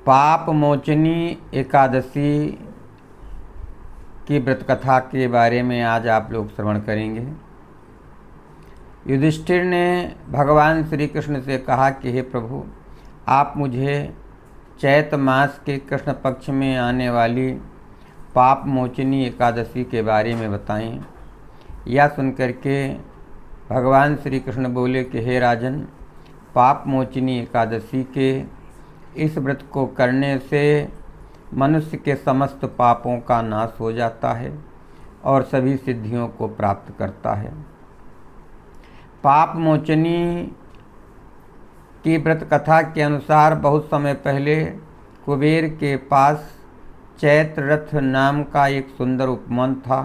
पाप मोचनी एकादशी की व्रत कथा के बारे में आज आप लोग श्रवण करेंगे। युधिष्ठिर ने भगवान श्री कृष्ण से कहा कि हे प्रभु, आप मुझे चैत मास के कृष्ण पक्ष में आने वाली पाप मोचनी एकादशी के बारे में बताएं। यह सुनकर के भगवान श्री कृष्ण बोले कि हे राजन, पाप मोचनी एकादशी के इस व्रत को करने से मनुष्य के समस्त पापों का नाश हो जाता है और सभी सिद्धियों को प्राप्त करता है। पाप मोचनी की व्रत कथा के अनुसार बहुत समय पहले कुबेर के पास चैत्र रथ नाम का एक सुंदर उपवन था।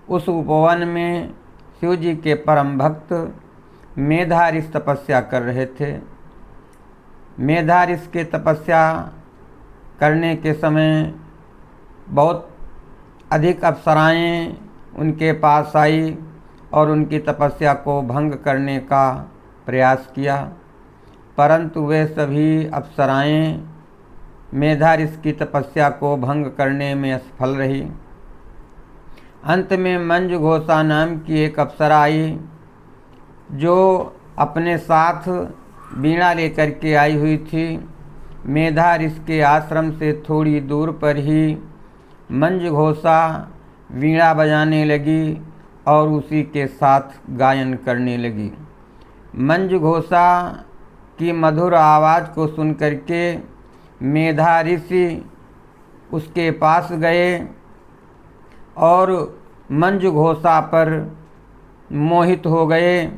उस उपवन में शिव जी के परम भक्त मेधारिष तपस्या कर रहे थे। मेधारिष के तपस्या करने के समय बहुत अधिक अप्सराएं उनके पास आई और उनकी तपस्या को भंग करने का प्रयास किया, परंतु वे सभी अप्सराएं मेधारिष की तपस्या को भंग करने में असफल रही। अंत में मंजुघोषा नाम की एक अप्सरा आई, जो अपने साथ वीणा लेकर के आई हुई थी। मेधारिष के आश्रम से थोड़ी दूर पर ही मंजुघोषा वीणा बजाने लगी और उसी के साथ गायन करने लगी। मंजुघोषा की मधुर आवाज़ को सुनकर के मेधारिष उसके पास गए और मंजुघोषा पर मोहित हो गए।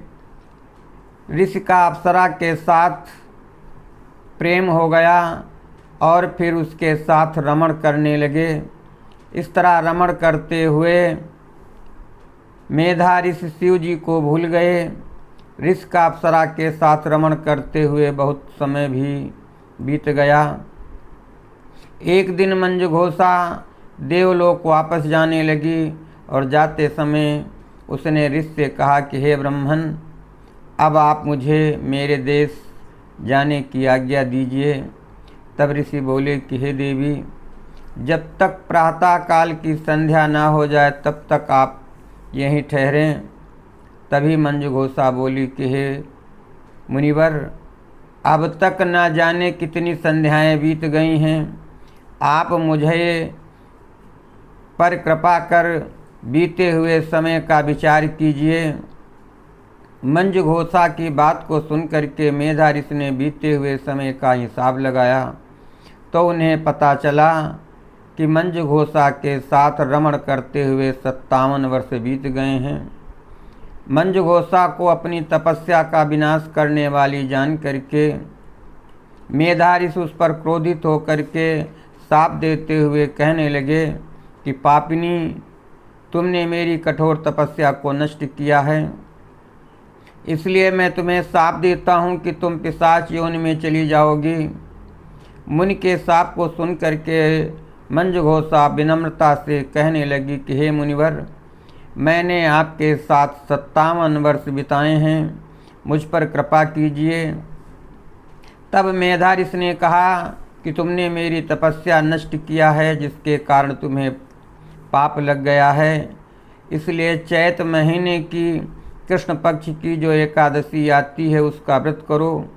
ऋषि का अप्सरा के साथ प्रेम हो गया और फिर उसके साथ रमण करने लगे। इस तरह रमण करते हुए मेधारिष शिव जी को भूल गए। ऋषि का अप्सरा के साथ रमण करते हुए बहुत समय भी बीत गया। एक दिन मंजुघोषा देवलोक वापस जाने लगी और जाते समय उसने ऋषि से कहा कि हे ब्राह्मण, अब आप मुझे मेरे देश जाने की आज्ञा दीजिए। तब ऋषि बोले कि हे देवी, जब तक प्रातः काल की संध्या ना हो जाए तब तक आप यहीं ठहरें। तभी मंजुघोषा बोली कि हे मुनिवर, अब तक ना जाने कितनी संध्याएं बीत गई हैं, आप मुझे पर कृपा कर बीते हुए समय का विचार कीजिए। मंजुघोषा की बात को सुनकर के मेधारिष ने बीते हुए समय का हिसाब लगाया तो उन्हें पता चला कि मंजुघोषा के साथ रमण करते हुए 57 वर्ष बीत गए हैं। मंजुघोषा को अपनी तपस्या का विनाश करने वाली जान करके मेधारिष उस पर क्रोधित होकर के शाप देते हुए कहने लगे कि पापिनी, तुमने मेरी कठोर तपस्या को नष्ट किया है, इसलिए मैं तुम्हें शाप देता हूँ कि तुम पिशाच योनि में चली जाओगी। मुनि के शाप को सुन करके मंजुघोषा विनम्रता से कहने लगी कि हे मुनिवर, मैंने आपके साथ 57 वर्ष बिताए हैं, मुझ पर कृपा कीजिए। तब मेधारिष ने कहा कि तुमने मेरी तपस्या नष्ट किया है, जिसके कारण तुम्हें पाप लग गया है, इसलिए चैत महीने की कृष्ण पक्ष की जो एकादशी आती है उसका व्रत करो।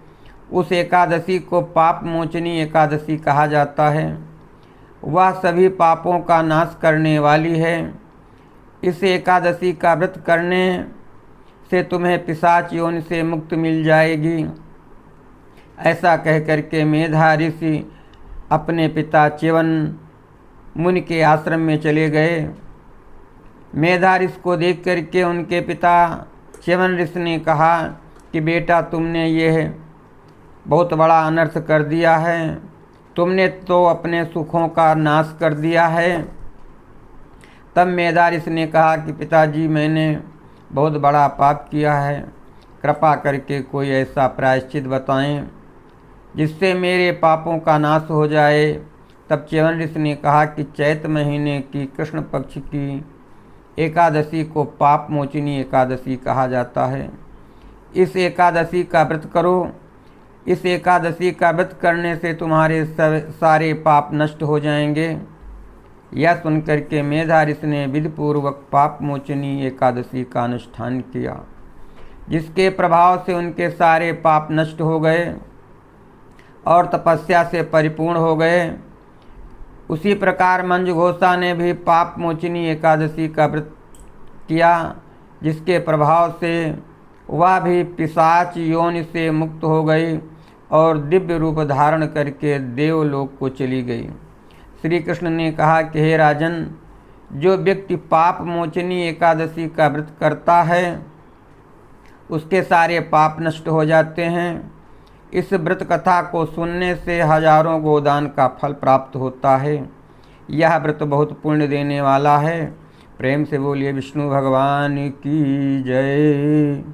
उस एकादशी को पाप मोचनी एकादशी कहा जाता है। वह सभी पापों का नाश करने वाली है। इस एकादशी का व्रत करने से तुम्हें पिशाच योनि से मुक्ति मिल जाएगी। ऐसा कह करके मेधारिष अपने पिता च्यवन मुनि के आश्रम में चले गए। मेधारिष को देख करके उनके पिता च्यवन ऋषि ने कहा कि बेटा, तुमने यह बहुत बड़ा अनर्थ कर दिया है, तुमने तो अपने सुखों का नाश कर दिया है। तब मेधारिष ने कहा कि पिताजी, मैंने बहुत बड़ा पाप किया है, कृपा करके कोई ऐसा प्रायश्चित बताएं जिससे मेरे पापों का नाश हो जाए। तब च्यवन ऋषि ने कहा कि चैत महीने की कृष्ण पक्ष की एकादशी को पाप मोचनी एकादशी कहा जाता है। इस एकादशी का व्रत करो। इस एकादशी का व्रत करने से तुम्हारे सारे पाप नष्ट हो जाएंगे। यह सुनकर के मेधा ऋषि ने विधिपूर्वक पाप मोचनी एकादशी का अनुष्ठान किया, जिसके प्रभाव से उनके सारे पाप नष्ट हो गए और तपस्या से परिपूर्ण हो गए। उसी प्रकार मंजुघोषा ने भी पाप मोचनी एकादशी का व्रत किया, जिसके प्रभाव से वह भी पिशाच योनि से मुक्त हो गई और दिव्य रूप धारण करके देवलोक को चली गई। श्री कृष्ण ने कहा कि हे राजन, जो व्यक्ति पाप मोचनी एकादशी का व्रत करता है उसके सारे पाप नष्ट हो जाते हैं। इस व्रत कथा को सुनने से हजारों गोदान का फल प्राप्त होता है। यह व्रत बहुत पुण्य देने वाला है। प्रेम से बोलिए विष्णु भगवान की जय।